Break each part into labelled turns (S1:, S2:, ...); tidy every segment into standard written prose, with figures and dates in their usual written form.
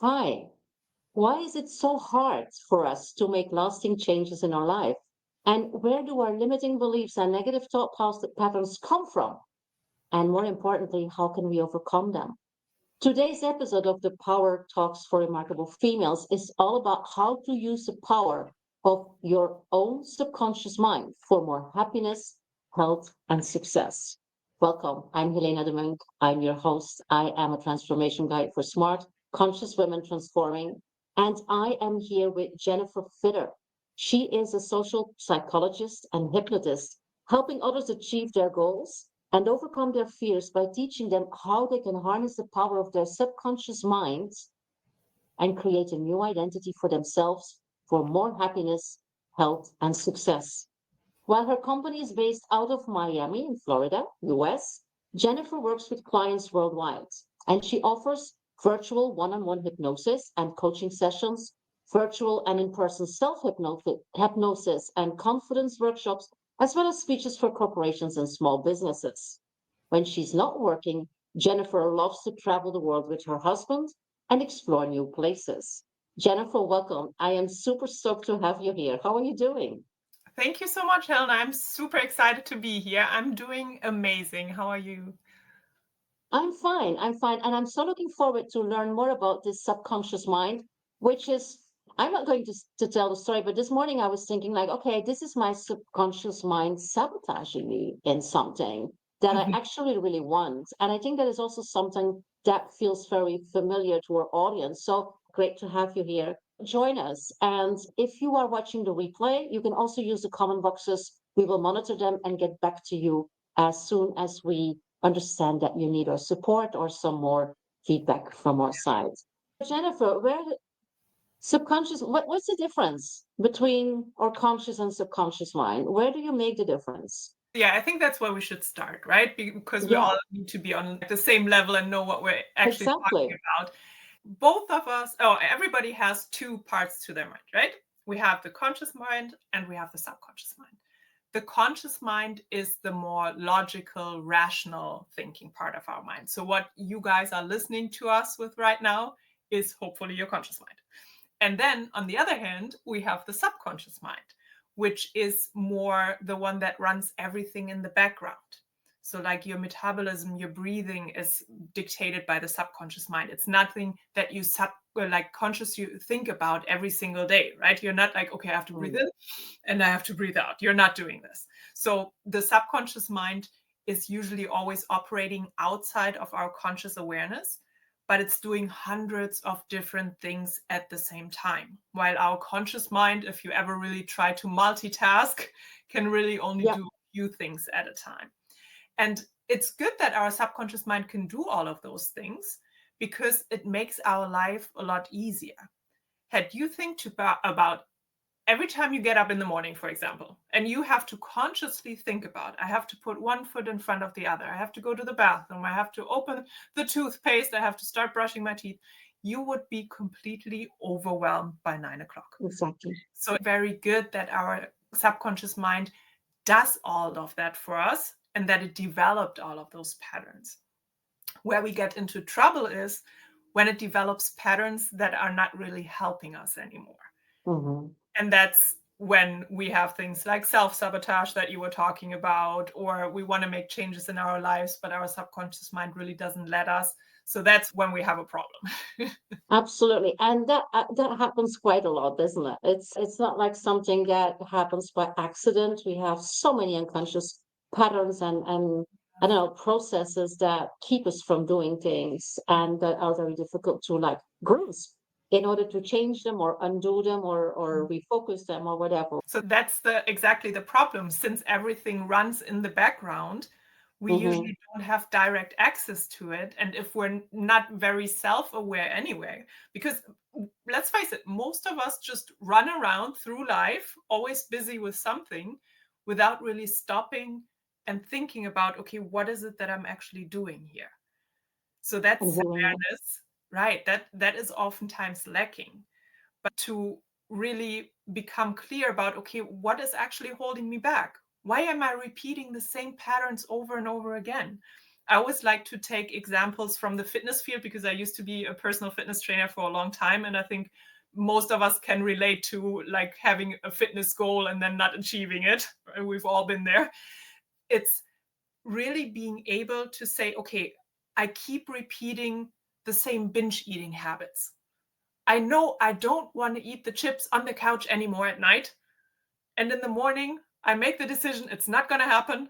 S1: Hi, why is it so hard for us to make lasting changes in our life? And where do our limiting beliefs and negative patterns come from? And more importantly, how can we overcome them? Today's episode of the Power Talks for Remarkable Females is all about how to use the power of your own subconscious mind for more happiness, health, and success. Welcome. I'm Helene Demuynck. I'm your host. I am a transformation guide for smart, conscious women transforming. And I am here with Jennifer Fidder. She is a social psychologist and hypnotist, helping others achieve their goals and overcome their fears by teaching them how they can harness the power of their subconscious minds and create a new identity for themselves for more happiness, health, and success. While her company is based out of Miami in Florida, US, Jennifer works with clients worldwide and she offers virtual one on one hypnosis and coaching sessions, virtual and in person self hypnosis and confidence workshops, as well as speeches for corporations and small businesses. When she's not working, Jennifer loves to travel the world with her husband and explore new places. Jennifer, welcome. I am super stoked to have you here. How are you doing?
S2: Thank you so much, Helen. I'm super excited to be here. I'm doing amazing. How are you?
S1: I'm fine. I'm fine. And I'm so looking forward to learn more about this subconscious mind, which is, I'm not going to tell the story, but this morning I was thinking, like, okay, this is my subconscious mind sabotaging me in something that I
S2: Mhm.
S1: actually really want. And I think that is also something that feels very familiar to our audience. So great to have you here. Join us. And if you are watching the replay, you can also use the comment boxes. We will monitor them and get back to you as soon as we understand that you need our support or some more feedback from our side. Jennifer, what's the difference between our conscious and subconscious mind? Where do you make the difference?
S2: Yeah, I think that's where we should start, right? Because we
S1: Yeah,
S2: all need to be on the same level and know what we're actually talking
S1: exactly.
S2: about. Both of us, everybody has two parts to their mind, right? We have the conscious mind and we have the subconscious mind. The conscious mind is the more logical, rational thinking part of our mind. So, what you guys are listening to us with right now is hopefully your conscious mind. And then on the other hand, we have the subconscious mind, which is more the one that runs everything in the background. So, like your metabolism, your breathing is dictated by the subconscious mind. It's nothing that like conscious you think about every single day, right? You're not like, okay, I have to breathe
S1: Mm.
S2: in and I have to breathe out. You're not doing this. So, the subconscious mind is usually always operating outside of our conscious awareness, but it's doing hundreds of different things at the same time. While our conscious mind, if you ever really try to multitask, can really only
S1: Yeah.
S2: do a few things at a time. And it's good that our subconscious mind can do all of those things because it makes our life a lot easier. Had you think about every time you get up in the morning, for example, and you have to consciously think about, I have to put one foot in front of the other, I have to go to the bathroom, I have to open the toothpaste, I have to start brushing my teeth, you would be completely overwhelmed by 9 o'clock.
S1: Exactly.
S2: So, very good that our subconscious mind does all of that for us and that it developed all of those patterns. Where we get into trouble is when it develops patterns that are not really helping us anymore.
S1: Hmm.
S2: And that's when we have things like self-sabotage that you were talking about, or we want to make changes in our lives, but our subconscious mind really doesn't let us. So that's when we have a problem.
S1: Absolutely. And that happens quite a lot, doesn't it? It's not like something that happens by accident. We have so many unconscious patterns and I don't know, processes that keep us from doing things and that are very difficult to like grasp in order to change them or undo them or refocus them or whatever.
S2: So that's exactly the problem. Since everything runs in the background, we
S1: Hmm.
S2: usually don't have direct access to it. And if we're not very self-aware anyway, because let's face it, most of us just run around through life, always busy with something without really stopping and thinking about, okay, what is it that I'm actually doing here? So that's
S1: Exactly.
S2: awareness, right? That is oftentimes lacking. But to really become clear about, okay, what is actually holding me back? Why am I repeating the same patterns over and over again? I always like to take examples from the fitness field because I used to be a personal fitness trainer for a long time. And I think most of us can relate to like having a fitness goal and then not achieving it. We've all been there. It's really being able to say, okay, I keep repeating the same binge eating habits. I know I don't want to eat the chips on the couch anymore at night. And in the morning, I make the decision it's not going to happen.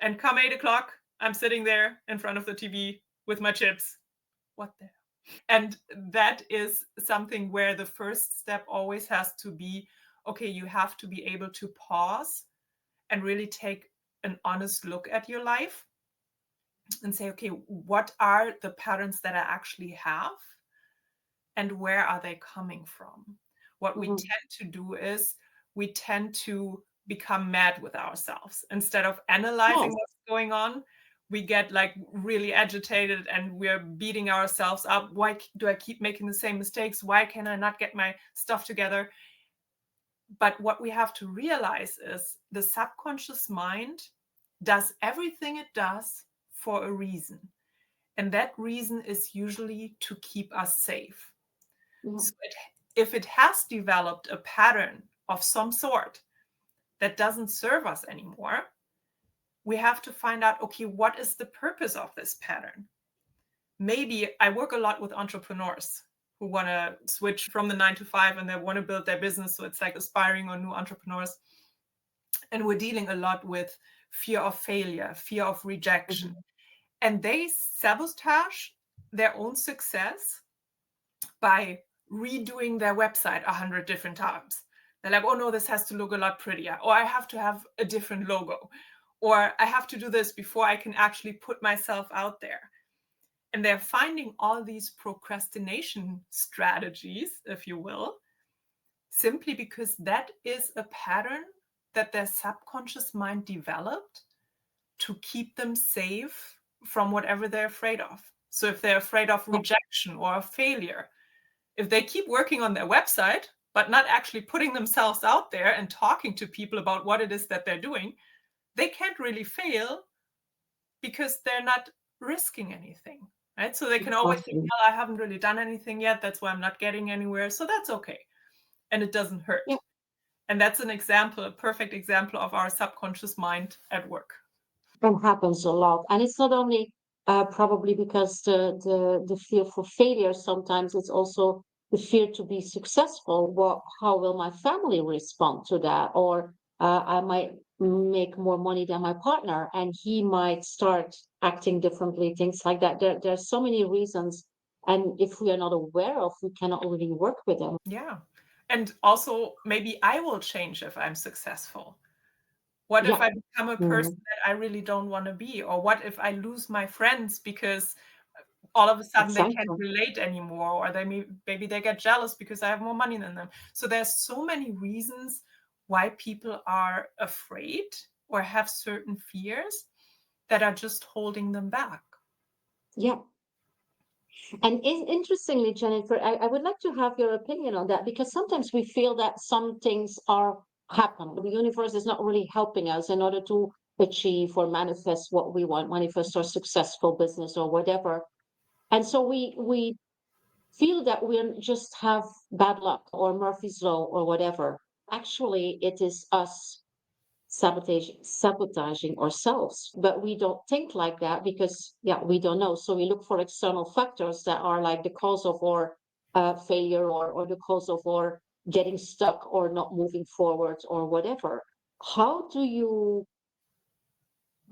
S2: And come 8 o'clock, I'm sitting there in front of the TV with my chips. What the hell? And that is something where the first step always has to be, okay, you have to be able to pause and really take an honest look at your life and say, okay, what are the patterns that I actually have? And where are they coming from? What we tend to do is we tend to become mad with ourselves. Instead of analyzing what's going on, we get like really agitated and we're beating ourselves up. Why do I keep making the same mistakes? Why can I not get my stuff together? But what we have to realize is the subconscious mind does everything it does for a reason. And that reason is usually to keep us safe. So if it has developed a pattern of some sort that doesn't serve us anymore, we have to find out, okay, what is the purpose of this pattern? Maybe I work a lot with entrepreneurs who want to switch from the 9 to 5 and they want to build their business. So it's like aspiring or new entrepreneurs. And we're dealing a lot with fear of failure, fear of rejection. And they sabotage their own success by redoing their website 100 different times. They're like, oh no, this has to look a lot prettier, or I have to have a different logo, or I have to do this before I can actually put myself out there. And they're finding all these procrastination strategies, if you will, simply because that is a pattern that their subconscious mind developed to keep them safe from whatever they're afraid of. So if they're afraid of rejection or of failure, if they keep working on their website, but not actually putting themselves out there and talking to people about what it is that they're doing, they can't really fail because they're not risking anything, right? So they can always think, well, I haven't really done anything yet. That's why I'm not getting anywhere. So that's okay. And it doesn't hurt. Yeah. And that's an example, a perfect example of our subconscious mind at work.
S1: That happens a lot. And it's not only probably because the fear for failure, sometimes it's also the fear to be successful. How will my family respond to that? Or I might make more money than my partner and he might start acting differently, things like that. There are so many reasons. And if we are not aware of, we cannot really work with them.
S2: Yeah. And also, maybe I will change if I'm successful. What if I become a person that I really don't want to be? Or what if I lose my friends because all of a sudden they can't relate anymore, or maybe they get jealous because I have more money than them. So there's so many reasons why people are afraid or have certain fears that are just holding them back.
S1: Yeah. And interestingly, Jennifer, I would like to have your opinion on that because sometimes we feel that some things are happening. The universe is not really helping us in order to achieve or manifest what we want, manifest our successful business or whatever. And so we feel that we just have bad luck or Murphy's Law or whatever. Actually, it is us sabotaging ourselves, but we don't think like that because we don't know. So we look for external factors that are like the cause of our failure or the cause of our getting stuck or not moving forward or whatever. How do you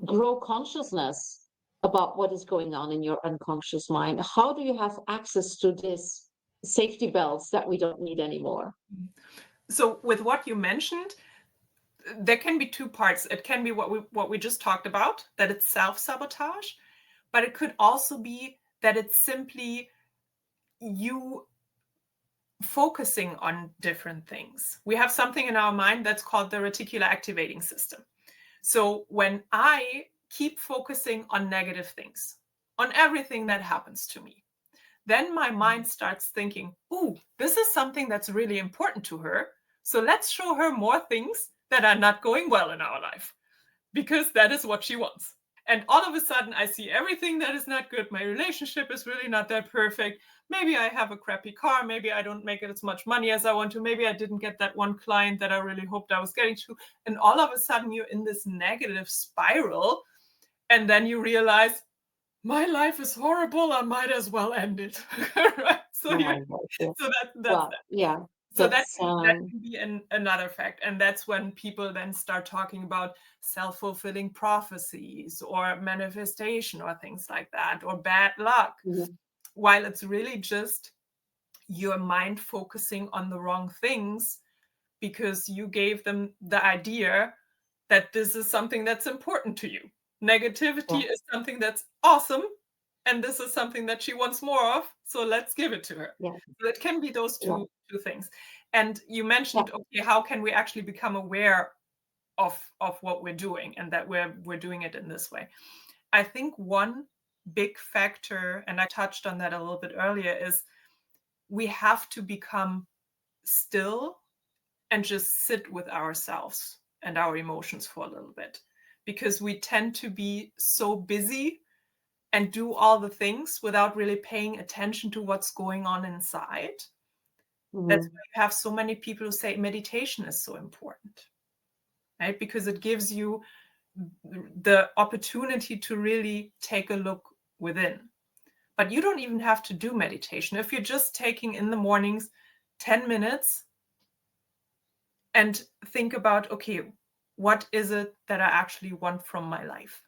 S1: grow consciousness about what is going on in your unconscious mind? How do you have access to this safety belts that we don't need anymore?
S2: So with what you mentioned, there can be two parts. It can be what we just talked about, that it's self-sabotage, but it could also be that it's simply you focusing on different things. We have something in our mind that's called the reticular activating system. So when I keep focusing on negative things, on everything that happens to me, then my mind starts thinking, ooh, this is something that's really important to her. So let's show her more things that are not going well in our life, because that is what she wants. And all of a sudden, I see everything that is not good. My relationship is really not that perfect. Maybe I have a crappy car. Maybe I don't make as much money as I want to. Maybe I didn't get that one client that I really hoped I was getting to. And all of a sudden, you're in this negative spiral. And then you realize, my life is horrible. I might as well end it. Right?
S1: Oh my gosh. Yeah.
S2: So that's
S1: Well,
S2: that.
S1: yeah,
S2: So that
S1: that's
S2: can be another fact. And that's when people then start talking about self-fulfilling prophecies or manifestation or things like that, or bad luck,
S1: mhm,
S2: while it's really just your mind focusing on the wrong things because you gave them the idea that this is something that's important to you.
S1: yeah,
S2: Negativity is something that's awesome, and this is something that she wants more of, so let's give it to her.
S1: yeah,
S2: So it can be those
S1: yeah,
S2: two things. And you
S1: yeah.
S2: mentioned, okay, how can we actually become aware of what we're doing and that we're doing it in this way? I think one big factor, and I touched on that a little bit earlier, is we have to become still and just sit with ourselves and our emotions for a little bit, because we tend to be so busy and do all the things without really paying attention to what's going on inside. That's
S1: Mhm,
S2: why you have so many people who say meditation is so important, right? Because it gives you the opportunity to really take a look within. But you don't even have to do meditation. If you're just taking in the mornings 10 minutes and think about, okay, what is it that I actually want from my life?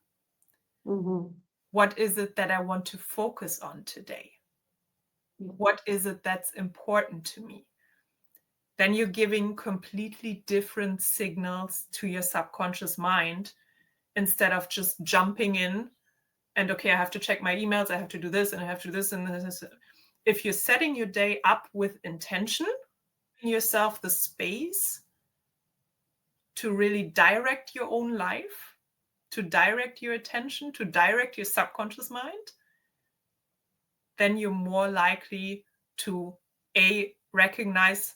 S1: mhm,
S2: What is it that I want to focus on today? What is it that's important to me? Then you're giving completely different signals to your subconscious mind instead of just jumping in and, okay, I have to check my emails, I have to do this, and I have to do this, and this. If you're setting your day up with intention, giving yourself the space to really direct your own life, to direct your attention, to direct your subconscious mind, then you're more likely to recognize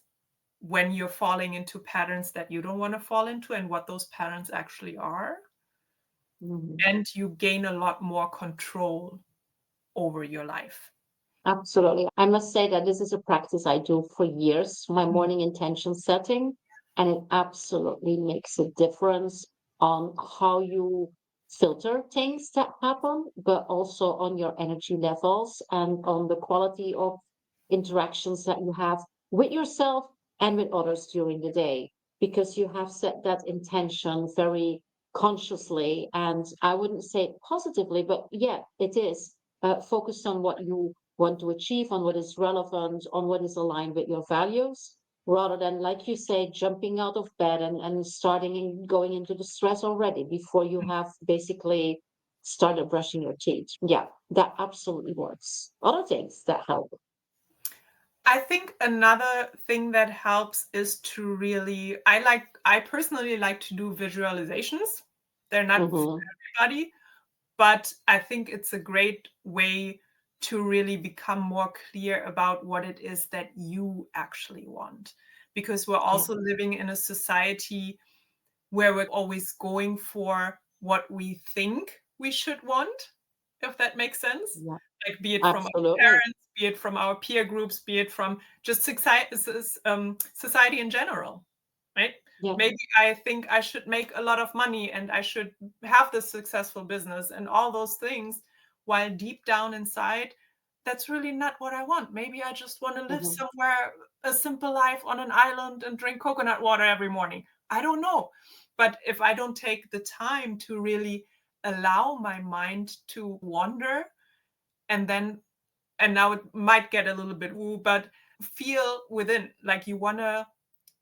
S2: when you're falling into patterns that you don't want to fall into and what those patterns actually are.
S1: mhm.
S2: And you gain a lot more control over your life.
S1: Absolutely. I must say that this is a practice I do for years, my
S2: Mm.
S1: morning intention setting, and it absolutely makes a difference on how you filter things that happen, but also on your energy levels and on the quality of interactions that you have with yourself and with others during the day, because you have set that intention very consciously. And I wouldn't say positively, but yeah, it is focused on what you want to achieve, on what is relevant, on what is aligned with your values, rather than, like you say, jumping out of bed and starting and going into the stress already before you have basically started brushing your teeth. Yeah, that absolutely works. Other things that help.
S2: I think another thing that helps is to really, I personally like to do visualizations. They're not for
S1: Mm-hmm.
S2: everybody, but I think it's a great way to really become more clear about what it is that you actually want. Because we're
S1: Yeah.
S2: also living in a society where we're always going for what we think we should want, if that makes sense.
S1: Yeah.
S2: Like, be it from our
S1: Absolutely.
S2: parents, be it from our peer groups, be it from just society in general, right?
S1: Yeah.
S2: Maybe I think I should make a lot of money and I should have this successful business and all those things, while deep down inside, that's really not what I want. Maybe I just want to live
S1: Mm-hmm.
S2: somewhere, a simple life on an island and drink coconut water every morning. I don't know. But if I don't take the time to really allow my mind to wander, and then, and now it might get a little bit woo, but feel within, like you want to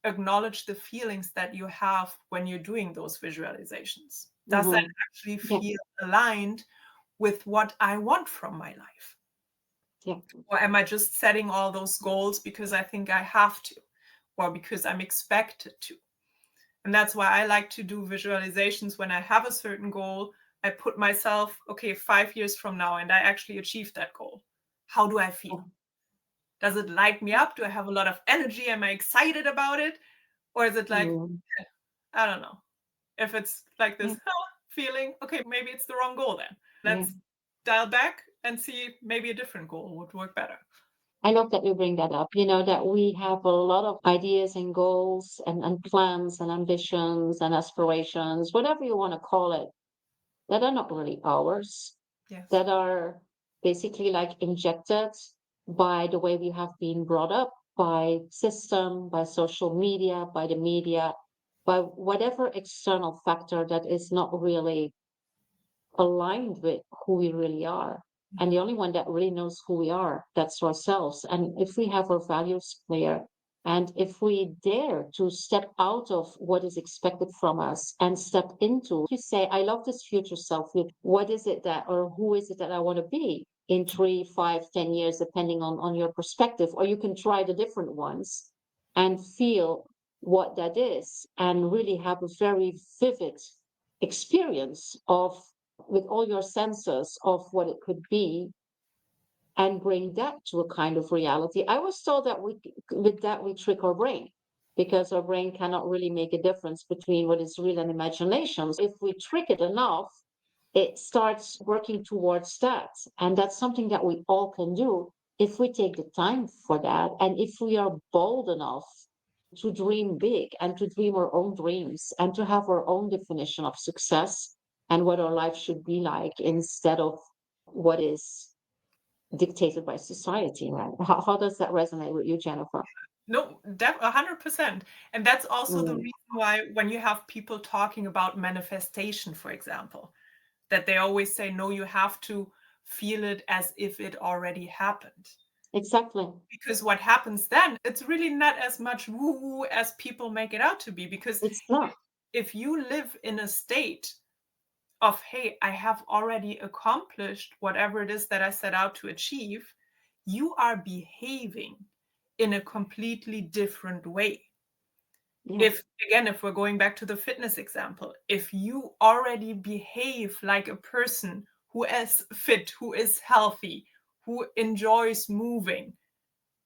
S2: acknowledge the feelings that you have when you're doing those visualizations. Does that
S1: Mm-hmm.
S2: actually
S1: Yeah.
S2: feel aligned with what I want from my life?
S1: Yeah.
S2: Or am I just setting all those goals because I think I have to, or because I'm expected to? And that's why I like to do visualizations when I have a certain goal. I put myself, okay, 5 years from now, and I actually achieved that goal. How do I feel?
S1: Yeah.
S2: Does it light me up? Do I have a lot of energy? Am I excited about it? Or is it like,
S1: Mm.
S2: I don't know. If it's like
S1: Yeah.
S2: this, feeling, okay, maybe it's the wrong goal then.
S1: Yeah.
S2: Let's dial back and see maybe a different goal would work better.
S1: I love that you bring that up, that we have a lot of ideas and goals and plans and ambitions and aspirations, whatever you want to call it, that are not really ours,
S2: Yes.
S1: that are basically like injected by the way we have been brought up, by system, by social media, by the media, by whatever external factor that is not really aligned with who we really are. And the only one that really knows who we are, that's ourselves. And if we have our values clear, and if we dare to step out of what is expected from us and step into, you say, I love this future self. What is it that, or who is it that I want to be in 3, 5, 10 years, depending on your perspective? Or you can try the different ones and feel what that is and really have a very vivid experience of with all your senses of what it could be and bring that to a kind of reality. I was told that with that we trick our brain because our brain cannot really make a difference between what is real and imagination. If we trick it enough, it starts working towards that. And that's something that we all can do if we take the time for that and if we are bold enough to dream big and to dream our own dreams and to have our own definition of success and what our life should be like instead of what is dictated by society, right? How does that resonate with you, Jennifer?
S2: No, 100%. And that's also the
S1: Mm,
S2: reason why when you have people talking about manifestation, for example, that they always say, no, you have to feel it as if it already happened.
S1: exactly.
S2: Because what happens then, it's really not as much woo-woo as people make it out to be. Because
S1: It's not.
S2: if you live in a state of, hey, I have already accomplished whatever it is that I set out to achieve, you are behaving in a completely different way.
S1: Yeah.
S2: If we're going back to the fitness example, if you already behave like a person who is fit, who is healthy, who enjoys moving,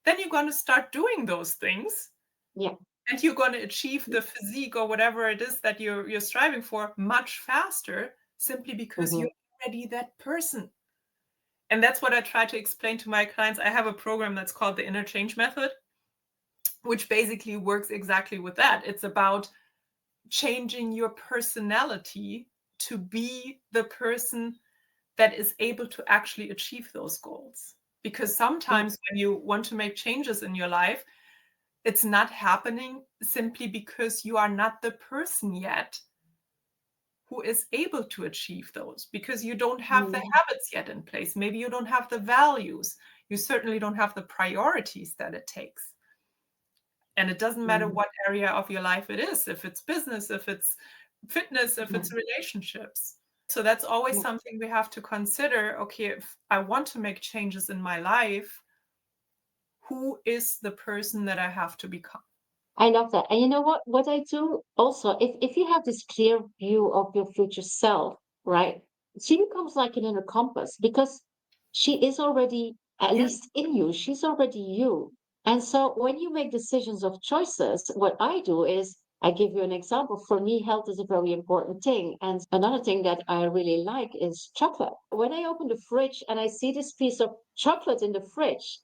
S2: then you're going to start doing those things
S1: Yeah.
S2: and you're going to achieve the physique or whatever it is that you're striving for much faster simply because
S1: Hmm.
S2: you're already that person. And that's what I try to explain to my clients. I have a program that's called the interchange method, which basically works exactly with that. It's about changing your personality to be the person that is able to actually achieve those goals. Because
S1: Yeah.
S2: sometimes when you want to make changes in your life, it's not happening simply because you are not the person yet who is able to achieve those, because you don't have the
S1: Mm,
S2: habits yet in place. Maybe you don't have the values. You certainly don't have the priorities that it takes. And it doesn't matter
S1: mm,
S2: what area of your life it is, if it's business, if it's fitness, if
S1: yeah.
S2: it's relationships. So that's always
S1: Yeah.
S2: something we have to consider. Okay, if I want to make changes in my life, who is the person that I have to become?
S1: I love that. And you know what? What I do also, if you have this clear view of your future self, right? She becomes like an inner compass because she is already at
S2: Yeah.
S1: least in you. She's already you. And so when you make decisions of choices, what I do is I give you an example. For me, health is a very important thing. And another thing that I really like is chocolate. When I open the fridge and I see this piece of chocolate in the fridge,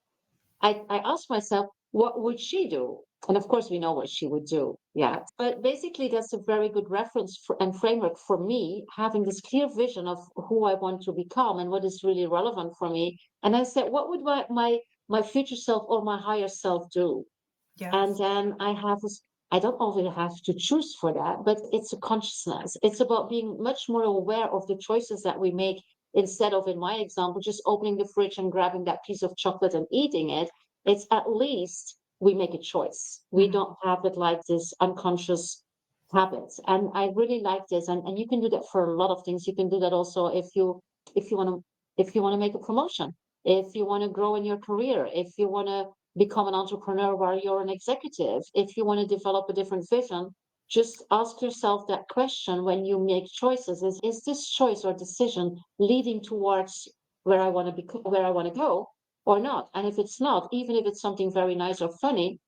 S1: I asked myself, what would she do? And of course, we know what she would do. Yeah. But basically, that's a very good reference and framework for me, having this clear vision of who I want to become and what is really relevant for me. And I said, what would my future self or my higher self do? And
S2: Yes.
S1: then I don't always have to choose for that, but it's a consciousness. It's about being much more aware of the choices that we make instead of, in my example, just opening the fridge and grabbing that piece of chocolate and eating it. It's at least we make a choice. We
S2: Mhm.
S1: don't have it like this unconscious habits. And I really like this. And you can do that for a lot of things. You can do that also if you want to if you want to make a promotion, if you want to grow in your career, if you want to become an entrepreneur while you're an executive. If you want to develop a different vision, just ask yourself that question when you make choices is this choice or decision leading towards where I want to be, where I want to go or not? And if it's not, even if it's something very nice or funny,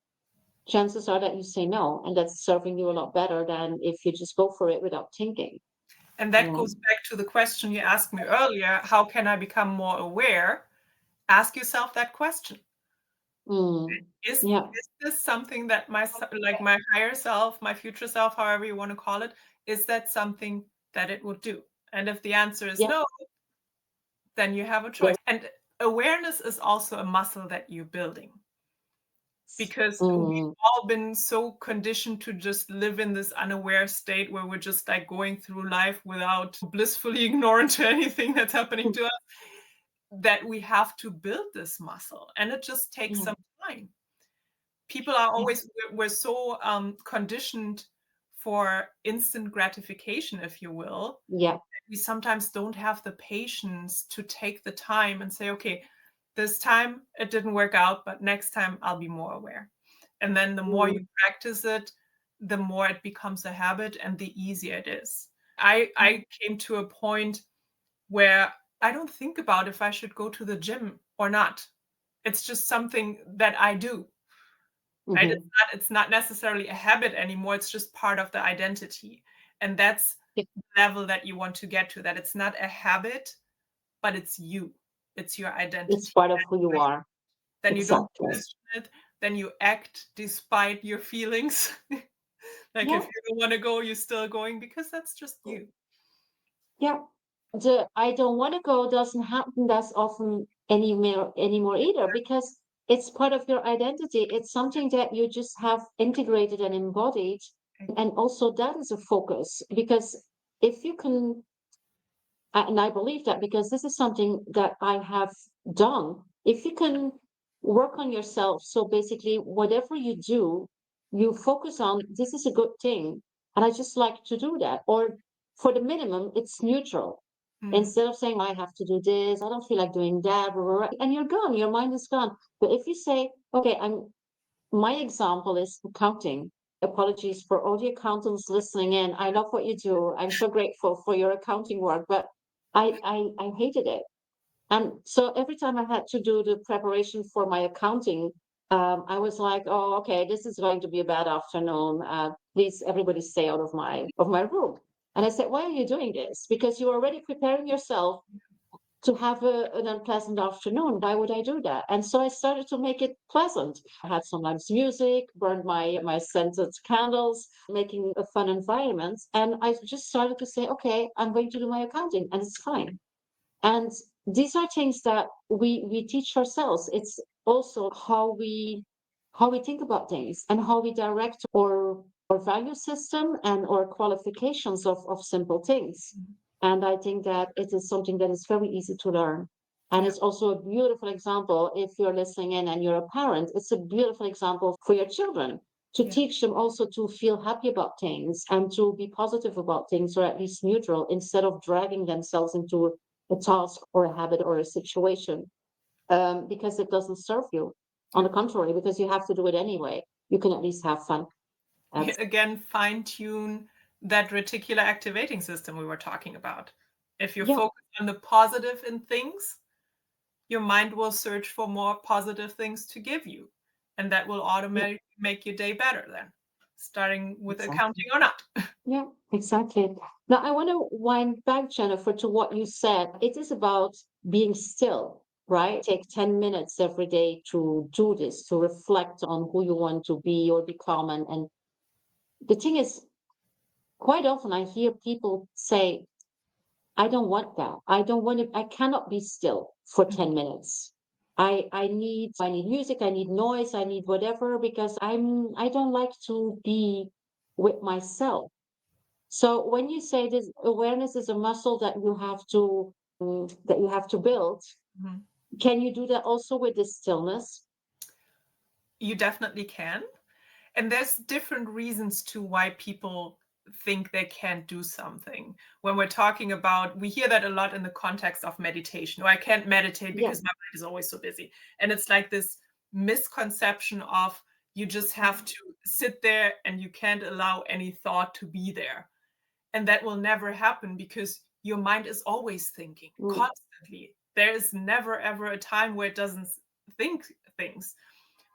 S1: chances are that you say no, and that's serving you a lot better than if you just go for it without thinking.
S2: And that
S1: Yeah.
S2: goes back to the question you asked me earlier, how can I become more aware? Ask yourself that question.
S1: Mm.
S2: Is
S1: Yeah.
S2: this something that my higher self, my future self, however you want to call it, is that something that it would do? And if the answer is
S1: Yeah.
S2: no, then you have a choice. And awareness is also a muscle that you're building, because we've all been so conditioned to just live in this unaware state where we're just like going through life without blissfully ignorant to anything that's happening to us, that we have to build this muscle, and it just takes
S1: Yeah.
S2: some time. People are always, we're so conditioned for instant gratification, if you will.
S1: Yeah.
S2: We sometimes don't have the patience to take the time and say, okay, this time it didn't work out, but next time I'll be more aware. And then the more you practice it, the more it becomes a habit and the easier it is. I came to a point where I don't think about if I should go to the gym or not. It's just something that I do. Right?
S1: Mm-hmm.
S2: It's not necessarily a habit anymore. It's just part of the identity. And that's
S1: Yeah.
S2: the level that you want to get to, that it's not a habit, but it's you. It's your identity.
S1: It's part of who you are.
S2: Then you don't
S1: Exactly.
S2: question it. Then you act despite your feelings. Like
S1: Yeah.
S2: if you don't want to go, you're still going, because that's just you.
S1: Yeah. The I don't want to go doesn't happen that's often anymore either, because it's part of your identity. It's something that you just have integrated and embodied. And also that is a focus, because if you can, and I believe that because this is something that I have done. If you can work on yourself, so basically, whatever you do, you focus on this is a good thing, and I just like to do that. Or for the minimum, it's neutral.
S2: Mm.
S1: Instead of saying, I have to do this, I don't feel like doing that, blah, blah, blah, and you're gone, your mind is gone. But if you say, okay, my example is accounting. Apologies for all the accountants listening in. I love what you do. I'm so grateful for your accounting work, but I hated it. And so every time I had to do the preparation for my accounting, I was like, oh, okay, this is going to be a bad afternoon. Please, everybody stay out of my room. And I said, why are you doing this? Because you're already preparing yourself to have an unpleasant afternoon. Why would I do that? And so I started to make it pleasant. I had sometimes music, burned my scented candles, making a fun environment. And I just started to say, okay, I'm going to do my accounting, and it's fine. And these are things that we teach ourselves. It's also how we think about things and how we direct our value system and our qualifications of simple things. And I think that it is something that is very easy to learn. And
S2: Yeah.
S1: it's also a beautiful example if you're listening in and you're a parent, it's a beautiful example for your children to
S2: Yeah.
S1: teach them also to feel happy about things and to be positive about things, or at least neutral, instead of dragging themselves into a task or a habit or a situation, because it doesn't serve you. On
S2: Yeah.
S1: the contrary, because you have to do it anyway, you can at least have fun.
S2: Again, fine tune that reticular activating system we were talking about. If you
S1: Yeah,
S2: focus on the positive in things, your mind will search for more positive things to give you. And that will
S1: yeah,
S2: automatically make your day better then, starting with
S1: exactly.
S2: accounting or not.
S1: Yeah, exactly. Now, I want to wind back, Jennifer, to what you said. It is about being still, right? Take 10 minutes every day to do this, to reflect on who you want to be or become. And the thing is, quite often I hear people say, I don't want that. I don't want to, I cannot be still for 10 minutes. I need music, I need noise, I need whatever, because I don't like to be with myself. So when you say this awareness is a muscle that you have to build,
S2: Mhm.
S1: can you do that also with this stillness?
S2: You definitely can. And there's different reasons to why people think they can't do something. When we're talking about, we hear that a lot in the context of meditation. Or I can't meditate
S1: Yeah,
S2: because my mind is always so busy. And it's like this misconception of you just have to sit there and you can't allow any thought to be there. And that will never happen because your mind is always thinking
S1: mm,
S2: constantly. There is never ever a time where it doesn't think things,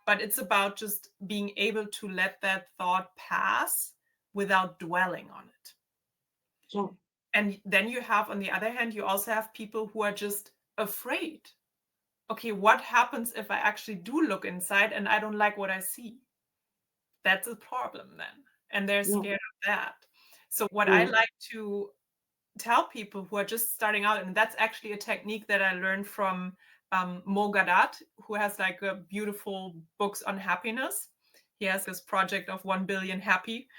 S2: but it's about just being able to let that thought pass without dwelling on it.
S1: yeah,
S2: And then you have, on the other hand, you also have people who are just afraid. Okay, what happens if I actually do look inside and I don't like what I see? That's a problem then. And they're
S1: Yeah.
S2: scared of that. So what I
S1: Mm.
S2: like to tell people who are just starting out, and that's actually a technique that I learned from Mo Gadat, who has like a beautiful books on happiness. He has this project of 1 billion happy.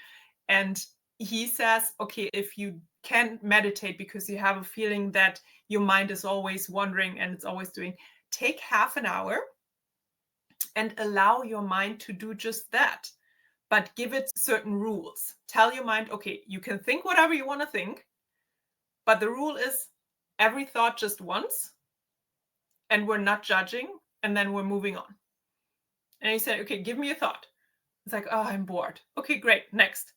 S2: And he says, okay, if you can't meditate because you have a feeling that your mind is always wandering and it's always doing, take half an hour and allow your mind to do just that. But give it certain rules. Tell your mind, okay, you can think whatever you want to think, but the rule is every thought just once, and we're not judging, and then we're moving on. And you say, okay, give me a thought. It's like, oh, I'm bored. Okay, great. Next.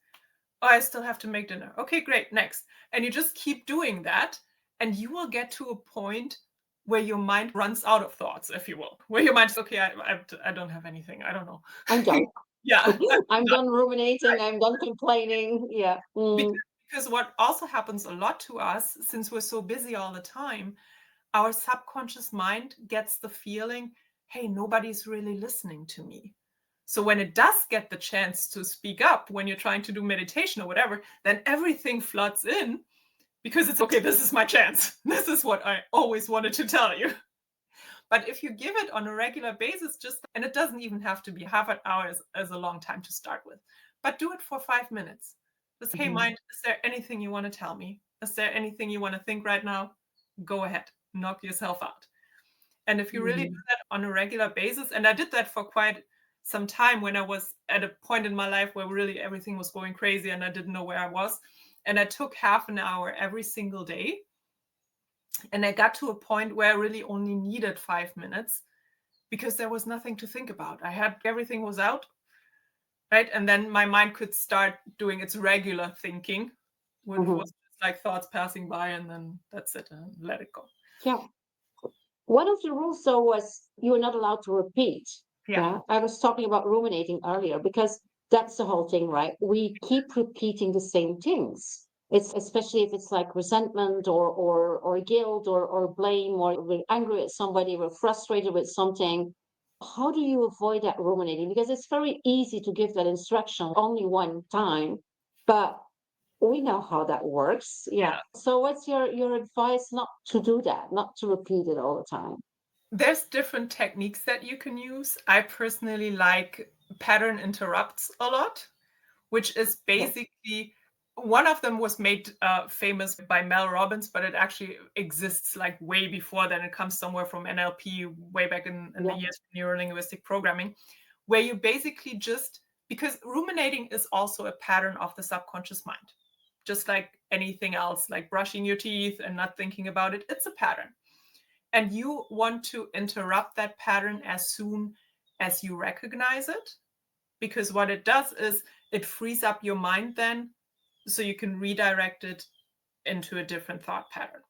S2: Oh, I still have to make dinner. Okay, great. Next. And you just keep doing that, and you will get to a point where your mind runs out of thoughts, if you will, where your mind's okay, I don't have anything. I don't know.
S1: I'm done.
S2: Yeah.
S1: I'm done ruminating. I'm done complaining. Yeah. Mm.
S2: Because what also happens a lot to us, since we're so busy all the time, our subconscious mind gets the feeling, hey, nobody's really listening to me. So when it does get the chance to speak up, when you're trying to do meditation or whatever, then everything floods in because it's okay, this is my chance. This is what I always wanted to tell you. But if you give it on a regular basis, and it doesn't even have to be half an hour as a long time to start with, but do it for 5 minutes. Just, hey, mind, is there anything you want to tell me? Is there anything you want to think right now? Go ahead, knock yourself out. And if you really do that on a regular basis, and I did that for quite some time when I was at a point in my life where really everything was going crazy and I didn't know where I was. And I took half an hour every single day. And I got to a point where I really only needed 5 minutes because there was nothing to think about. Everything was out, right? And then my mind could start doing its regular thinking, which was just like thoughts passing by, and then that's it, and let it go.
S1: Yeah. One of the rules, though, was you were not allowed to repeat.
S2: Yeah.
S1: I was talking about ruminating earlier because that's the whole thing, right? We keep repeating the same things. It's especially if it's like resentment or guilt or blame, or we're angry at somebody, we're frustrated with something. How do you avoid that ruminating? Because it's very easy to give that instruction only one time, but we know how that works. Yeah. So what's your advice not to do that, not to repeat it all the time?
S2: There's different techniques that you can use. I personally like pattern interrupts a lot, which is basically, one of them was made famous by Mel Robbins, but it actually exists like way before then. It comes somewhere from NLP, way back in the years of neuro-linguistic programming, where you basically just, because ruminating is also a pattern of the subconscious mind, just like anything else, like brushing your teeth and not thinking about it, it's a pattern. And you want to interrupt that pattern as soon as you recognize it, because what it does is it frees up your mind then, so you can redirect it into a different thought pattern.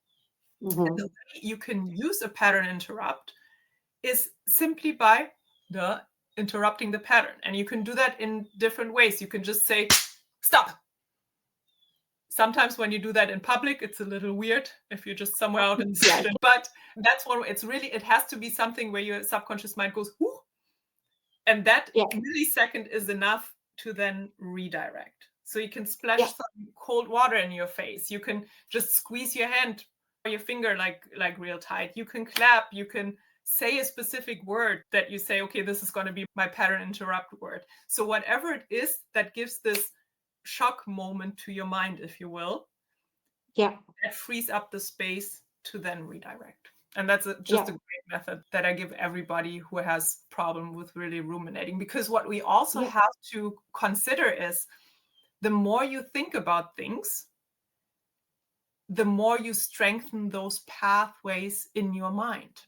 S2: And the way you can use a pattern interrupt is simply by interrupting the pattern. And you can do that in different ways. You can just say, stop. Sometimes when you do that in public, it's a little weird if you're just somewhere out in the street. But that's what it has to be something where your subconscious mind goes, whoo. And that millisecond is enough to then redirect. So you can splash some cold water in your face. You can just squeeze your hand or your finger like real tight. You can clap. You can say a specific word that you say, okay, this is going to be my pattern interrupt word. So whatever it is that gives this shock moment to your mind, if you will, that frees up the space to then redirect. And that's just a great method that I give everybody who has problem with really ruminating. Because what we also have to consider is the more you think about things, the more you strengthen those pathways in your mind.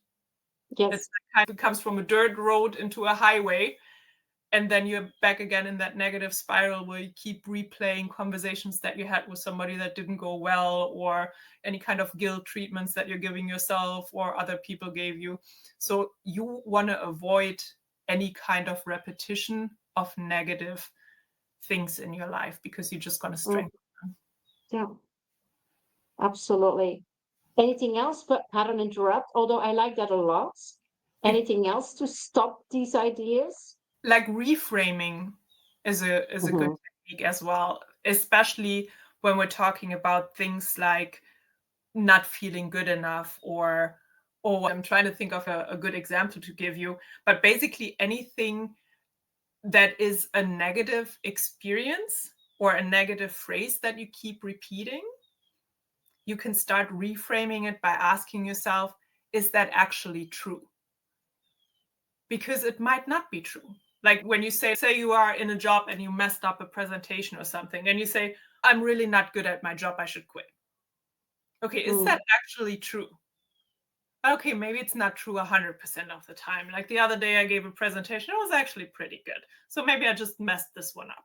S2: It's like it comes from a dirt road into a highway, and then you're back again in that negative spiral where you keep replaying conversations that you had with somebody that didn't go well, or any kind of guilt treatments that you're giving yourself or other people gave you. So you want to avoid any kind of repetition of negative things in your life, because you're just going to strengthen them.
S1: Yeah. Absolutely. Anything else but pattern interrupt? Although I like that a lot.
S2: It,
S1: Anything else to stop these ideas?
S2: like reframing is a good
S1: Hmm.
S2: technique as well, especially when we're talking about things like not feeling good enough, or I'm trying to think of a good example to give you, but basically anything that is a negative experience or a negative phrase that you keep repeating, you can start reframing it by asking yourself, is that actually true? Because it might not be true. Like when you say you are in a job and you messed up a presentation or something, and you say, I'm really not good at my job, I should quit. Okay, is that actually true? Okay, maybe it's not true 100% of the time. Like the other day I gave a presentation, it was actually pretty good. So maybe I just messed this one up.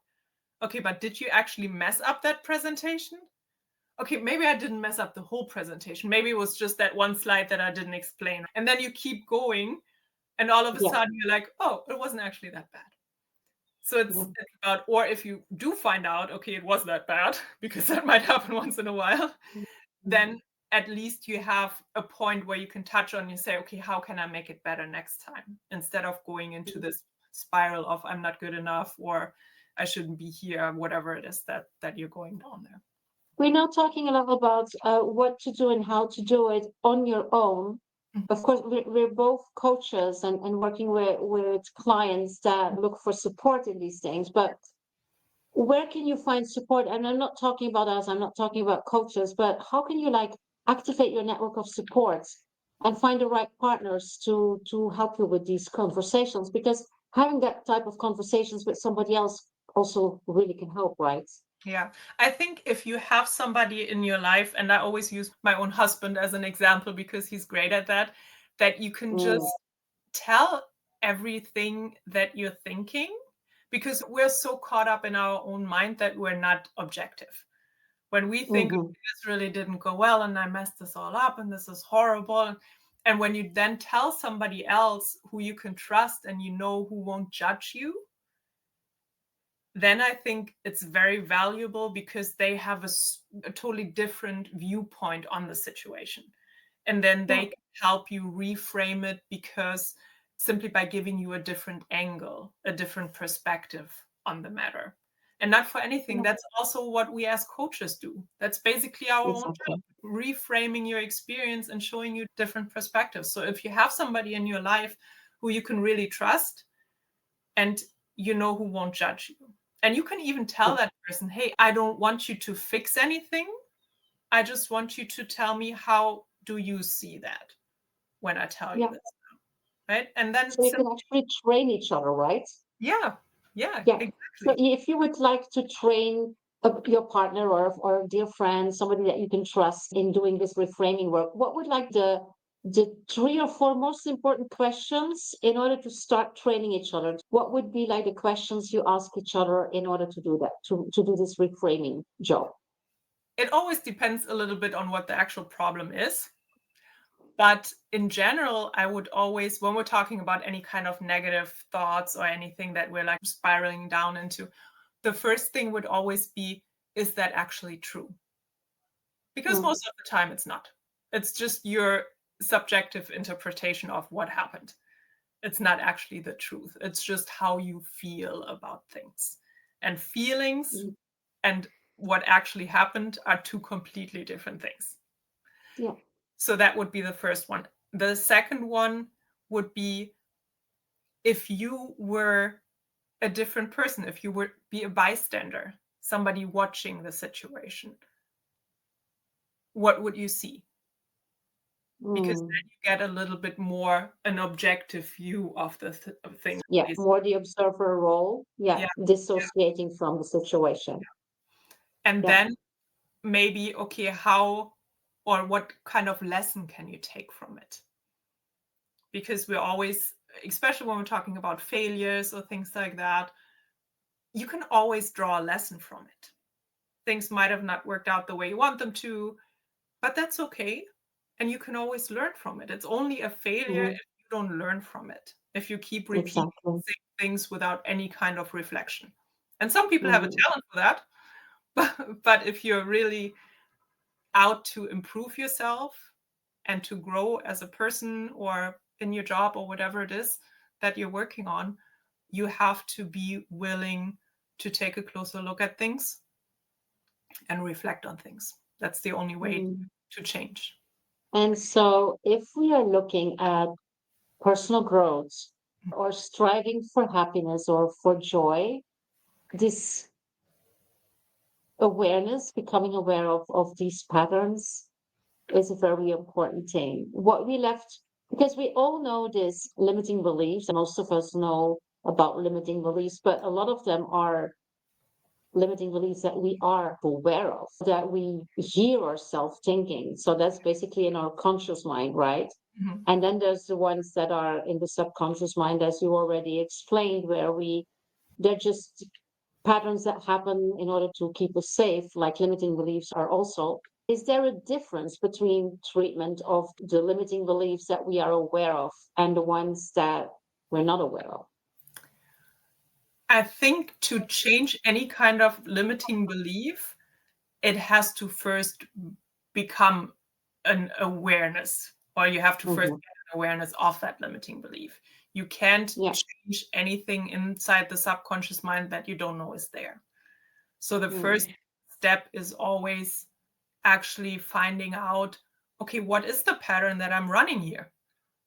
S2: Okay, but did you actually mess up that presentation? Okay, maybe I didn't mess up the whole presentation. Maybe it was just that one slide that I didn't explain. And then you keep going, and all of a
S1: Yeah.
S2: sudden you're like, oh, it wasn't actually that bad. So it's about, or if you do find out, okay, it was that bad, because that might happen once in a while, then at least you have a point where you can touch on, you say, okay, how can I make it better next time? Instead of going into this spiral of I'm not good enough, or I shouldn't be here, whatever it is that you're going down there.
S1: We're now talking a lot about what to do and how to do it on your own. Of course, we're both coaches and working with clients that look for support in these things. But where can you find support? And I'm not talking about us, I'm not talking about coaches, but how can you like activate your network of support and find the right partners to help you with these conversations? Because having that type of conversations with somebody else also really can help, right?
S2: Yeah, I think if you have somebody in your life, and I always use my own husband as an example because he's great at that, that you can just
S1: Mm,
S2: tell everything that you're thinking, because we're so caught up in our own mind that we're not objective. When we think,
S1: mhm.
S2: okay, this really didn't go well and I messed this all up and this is horrible. And when you then tell somebody else who you can trust and you know who won't judge you, then I think it's very valuable because they have a totally different viewpoint on the situation. And then
S1: Yeah,
S2: they can help you reframe it, because simply by giving you a different angle, a different perspective on the matter. And not for anything,
S1: yeah,
S2: that's also what we as coaches do. That's basically our own
S1: exactly.
S2: job, reframing your experience and showing you different perspectives. So if you have somebody in your life who you can really trust, and you know who won't judge you. And you can even tell
S1: Yeah,
S2: that person, hey, I don't want you to fix anything. I just want you to tell me, how do you see that when I tell you
S1: yeah.
S2: this, right? And then,
S1: So you can actually train each other, right?
S2: yeah, yeah,
S1: Yeah. So
S2: exactly.
S1: if you would like to train your partner or a dear friend, somebody that you can trust in doing this reframing work, what would like the three or four most important questions in order to start training each other? What would be like the questions you ask each other in order to do that, to do this reframing job?
S2: It always depends a little bit on what the actual problem is. But in general, I would always, when we're talking about any kind of negative thoughts or anything that we're like spiraling down into, the first thing would always be, is that actually true? Because
S1: Mm,
S2: most of the time it's not. It's just your subjective interpretation of what happened. It's not actually the truth. It's just how you feel about things. And feelings
S1: mm,
S2: and what actually happened are two completely different things.
S1: yeah.
S2: So that would be the first one. The second one would be, if you were a different person, if you would be a bystander, somebody watching the situation, what would you see? Because
S1: Mm.
S2: then you get a little bit more an objective view of the of thing.
S1: Yeah, more the observer role. Yeah,
S2: Yeah, yeah.
S1: dissociating from the situation.
S2: And
S1: Yeah.
S2: then maybe, okay, how or what kind of lesson can you take from it? Because we're always, especially when we're talking about failures or things like that, you can always draw a lesson from it. Things might have not worked out the way you want them to, but that's okay. And you can always learn from it. It's only a failure if
S1: Mhm.
S2: you don't learn from it, if you keep repeating
S1: Exactly.
S2: the same things without any kind of reflection. And some people have a
S1: Mhm.
S2: talent for that, but if you're really out to improve yourself and to grow as a person or in your job or whatever it is that you're working on, you have to be willing to take a closer look at things and reflect on things. That's the only way to change.
S1: And so, if we are looking at personal growth or striving for happiness or for joy, this awareness, becoming aware of these patterns is a very important thing. What we left, because we all know this limiting beliefs, and most of us know about limiting beliefs, but a lot of them are limiting beliefs that we are aware of, that we hear ourselves thinking. So that's basically in our conscious mind, right?
S2: Mhm.
S1: And then there's the ones that are in the subconscious mind, as you already explained, where they're just patterns that happen in order to keep us safe, like limiting beliefs are also. Is there a difference between treatment of the limiting beliefs that we are aware of and the ones that we're not aware of?
S2: I think to change any kind of limiting belief, it has to first become an awareness, or you have to first
S1: Mm-hmm.
S2: get an awareness of that limiting belief. You can't
S1: Yeah.
S2: change anything inside the subconscious mind that you don't know is there. So the first step is always actually finding out, okay, what is the pattern that I'm running here?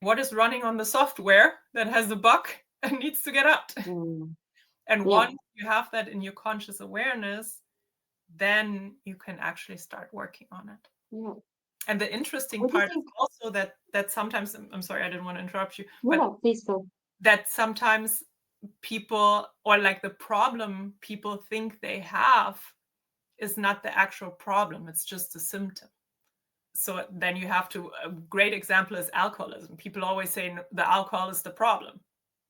S2: What is running on the software that has a bug and needs to get out?
S1: Mm.
S2: And
S1: Yeah.
S2: once you have that in your conscious awareness, then you can actually start working on it.
S1: Yeah.
S2: And the interesting
S1: What do you
S2: part is
S1: think?
S2: also that sometimes, I'm sorry, I didn't want to interrupt you,
S1: No,
S2: but
S1: no, please go.
S2: that sometimes people, or like the problem people think they have, is not the actual problem, it's just a symptom. So then you have to, a great example is alcoholism. People always say the alcohol is the problem.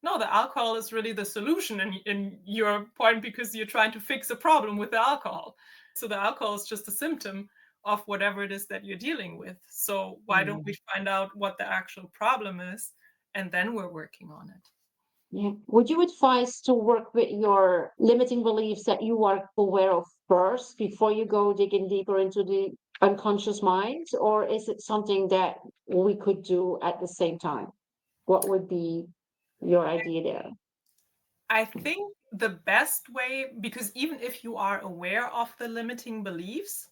S2: No, the alcohol is really the solution in your point, because you're trying to fix a problem with the alcohol. So the alcohol is just a symptom of whatever it is that you're dealing with. So why don't we find out what the actual problem is, and then we're working on it?
S1: Yeah. Would you advise to work with your limiting beliefs that you are aware of first before you go digging deeper into the unconscious mind? Or is it something that we could do at the same time? What would be your idea there?
S2: I think the best way, because even if you are aware of the limiting beliefs,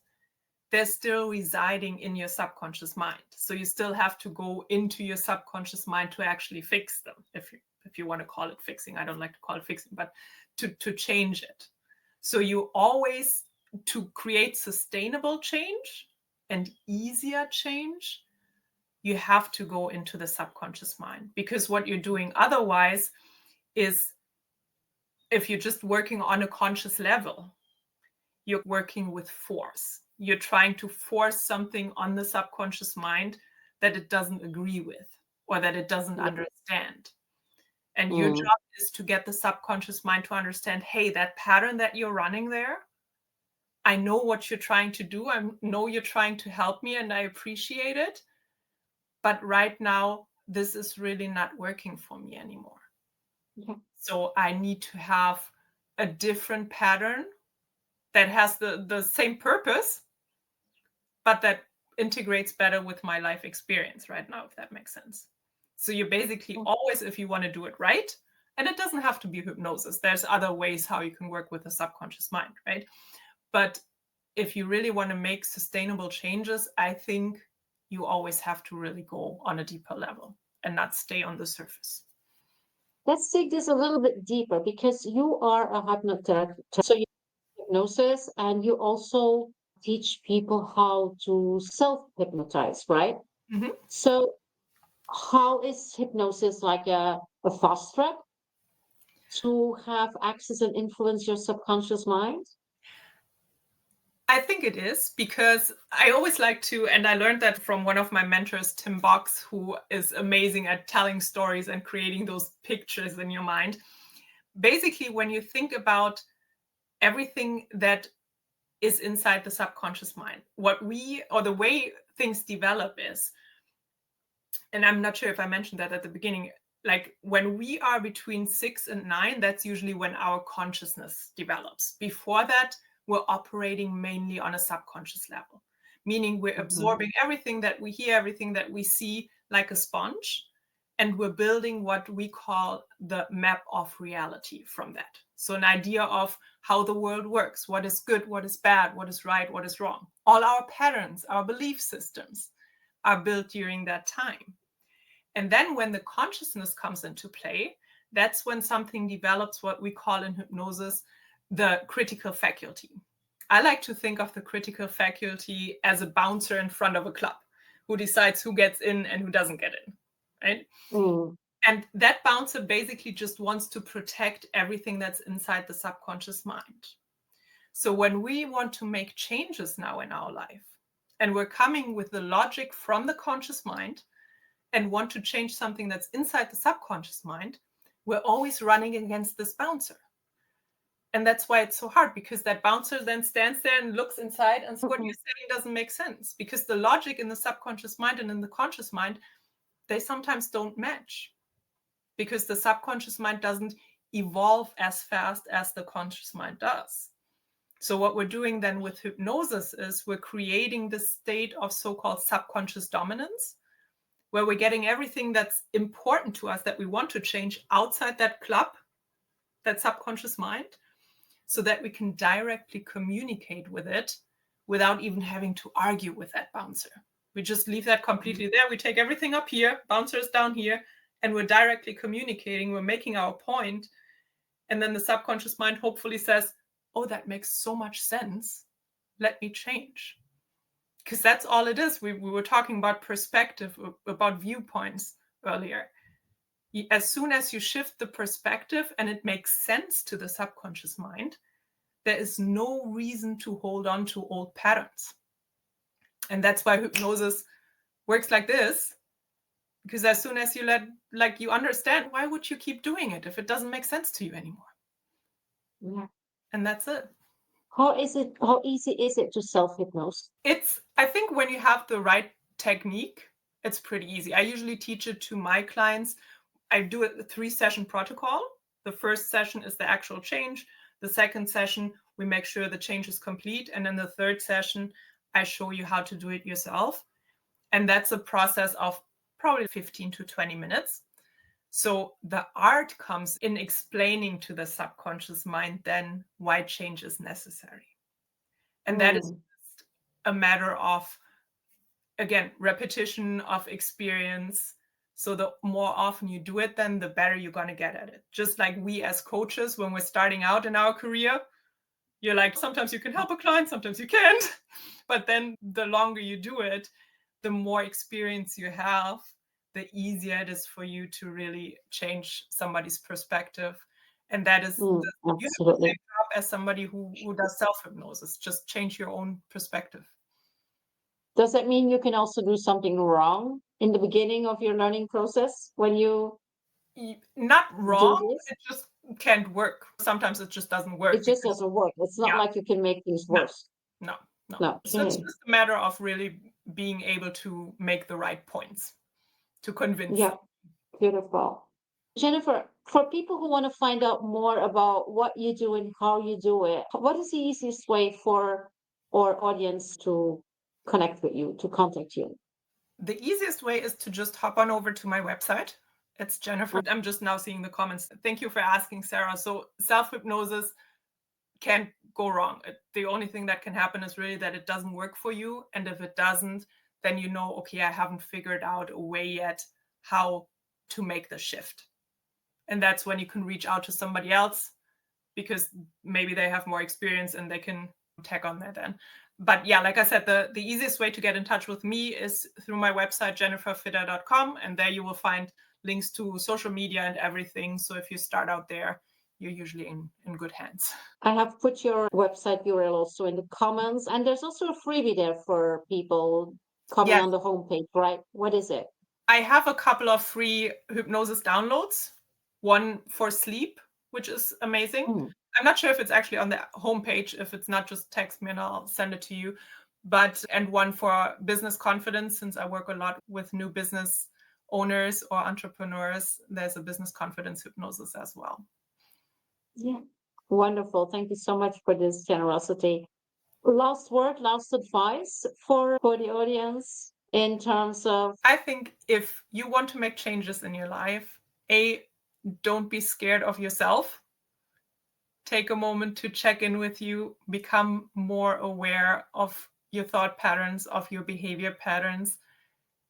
S2: they're still residing in your subconscious mind. So you still have to go into your subconscious mind to actually fix them. If you want to call it fixing, I don't like to call it fixing, but to change it. So you always, to create sustainable change and easier change, you have to go into the subconscious mind, because what you're doing otherwise is, if you're just working on a conscious level, you're working with force. You're trying to force something on the subconscious mind that it doesn't agree with or that it doesn't
S1: Yeah.
S2: understand. And your
S1: Mm.
S2: job is to get the subconscious mind to understand, hey, that pattern that you're running there, I know what you're trying to do. I know you're trying to help me and I appreciate it. But right now, this is really not working for me anymore.
S1: Yeah.
S2: So I need to have a different pattern that has the same purpose, but that integrates better with my life experience right now, if that makes sense. So you basically always, if you want to do it right, and it doesn't have to be hypnosis, there's other ways how you can work with the subconscious mind, right? But if you really want to make sustainable changes, I think you always have to really go on a deeper level and not stay on the surface.
S1: Let's take this a little bit deeper because you are a hypnotherapist. So you do hypnosis and you also teach people how to self-hypnotize, right?
S2: Mhm.
S1: So how is hypnosis like a fast track to have access and influence your subconscious mind?
S2: I think it is, because I always like to, and I learned that from one of my mentors, Tim Box, who is amazing at telling stories and creating those pictures in your mind. Basically, when you think about everything that is inside the subconscious mind, the way things develop is, and I'm not sure if I mentioned that at the beginning, like when we are between 6 and 9, that's usually when our consciousness develops. Before that, we're operating mainly on a subconscious level, meaning we're absorbing everything that we hear, everything that we see like a sponge, and we're building what we call the map of reality from that. So an idea of how the world works, what is good, what is bad, what is right, what is wrong. All our patterns, our belief systems are built during that time. And then when the consciousness comes into play, that's when something develops what we call in hypnosis the critical faculty. I like to think of the critical faculty as a bouncer in front of a club who decides who gets in and who doesn't get in, right? And that bouncer basically just wants to protect everything that's inside the subconscious mind. So when we want to make changes now in our life, and we're coming with the logic from the conscious mind and want to change something that's inside the subconscious mind, we're always running against this bouncer. And that's why it's so hard, because that bouncer then stands there and looks inside and what you're saying doesn't make sense, because the logic in the subconscious mind and in the conscious mind, they sometimes don't match, because the subconscious mind doesn't evolve as fast as the conscious mind does. So what we're doing then with hypnosis is we're creating this state of so-called subconscious dominance, where we're getting everything that's important to us that we want to change outside that club, that subconscious mind, so that we can directly communicate with it without even having to argue with that bouncer. We just leave that completely there. We take everything up here, bouncer is down here, and we're directly communicating. We're making our point. And then the subconscious mind hopefully says, oh, that makes so much sense. Let me change. Because that's all it is. We were talking about perspective, about viewpoints earlier. As soon as you shift the perspective and it makes sense to the subconscious mind, there is no reason to hold on to old patterns. And that's why hypnosis works like this. Because as soon as you you understand, why would you keep doing it if it doesn't make sense to you anymore?
S1: Yeah.
S2: And that's it.
S1: How easy is it to self-hypnose?
S2: I think when you have the right technique, it's pretty easy. I usually teach it to my clients. I do a 3-session protocol. The first session is the actual change. The second session, we make sure the change is complete. And then the third session, I show you how to do it yourself. And that's a process of probably 15 to 20 minutes. So the art comes in explaining to the subconscious mind then why change is necessary. And that is just a matter of, again, repetition of experience. So the more often you do it, then the better you're going to get at it. Just like we as coaches, when we're starting out in our career, you're like, sometimes you can help a client, sometimes you can't. But then the longer you do it, the more experience you have, the easier it is for you to really change somebody's perspective. And that is you have the same job as somebody who does self-hypnosis. Just change your own perspective.
S1: Does that mean you can also do something wrong in the beginning of your learning process when you
S2: not wrong, it just can't work. Sometimes it just doesn't work.
S1: It just doesn't work. It's not like you can make things worse.
S2: No.
S1: Okay.
S2: So it's just a matter of really being able to make the right points to convince.
S1: Yeah, beautiful. Jennifer, for people who want to find out more about what you do and how you do it, what is the easiest way for our audience to connect with you, to contact you?
S2: The easiest way is to just hop on over to my website. It's Jennifer. I'm just now seeing the comments. Thank you for asking, Sarah. So self-hypnosis can't go wrong. The only thing that can happen is really that it doesn't work for you. And if it doesn't, then you know, okay, I haven't figured out a way yet how to make the shift. And that's when you can reach out to somebody else, because maybe they have more experience and they can tag on there then. But yeah, like I said, the easiest way to get in touch with me is through my website, jenniferfidder.com. And there you will find links to social media and everything. So if you start out there, you're usually in good hands.
S1: I have put your website URL also in the comments. And there's also a freebie there for people coming on the homepage, right? What is it?
S2: I have a couple of free hypnosis downloads. One for sleep, which is amazing. I'm not sure if it's actually on the homepage. If it's not, just text me and I'll send it to you. And one for business confidence, since I work a lot with new business owners or entrepreneurs, there's a business confidence hypnosis as well.
S1: Yeah, wonderful. Thank you so much for this generosity. Last word, last advice for the audience in terms of?
S2: I think if you want to make changes in your life, don't be scared of yourself. Take a moment to check in with you, become more aware of your thought patterns, of your behavior patterns,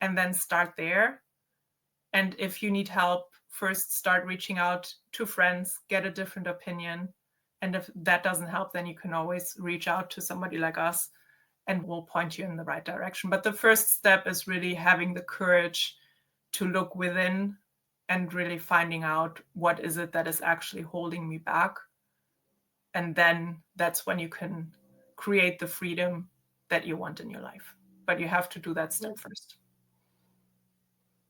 S2: and then start there. And if you need help, first start reaching out to friends, get a different opinion. And if that doesn't help, then you can always reach out to somebody like us and we'll point you in the right direction. But the first step is really having the courage to look within and really finding out what is it that is actually holding me back. And then that's when you can create the freedom that you want in your life. But you have to do that step first.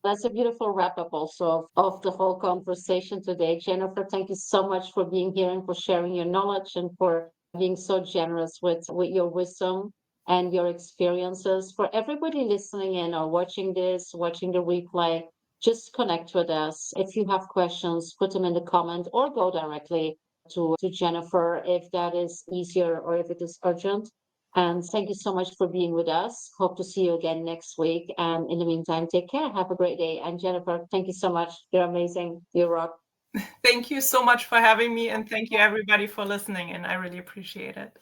S1: That's a beautiful wrap up also of the whole conversation today. Jennifer, thank you so much for being here and for sharing your knowledge and for being so generous with your wisdom and your experiences. For everybody listening in or watching this, watching the replay, just connect with us. If you have questions, put them in the comment or go directly to Jennifer if that is easier or if it is urgent. And thank you so much for being with us. Hope to see you again next week. And in the meantime, take care. Have a great day. And Jennifer, thank you so much. You're amazing. You rock.
S2: Thank you so much for having me. And thank you, everybody, for listening. And I really appreciate it.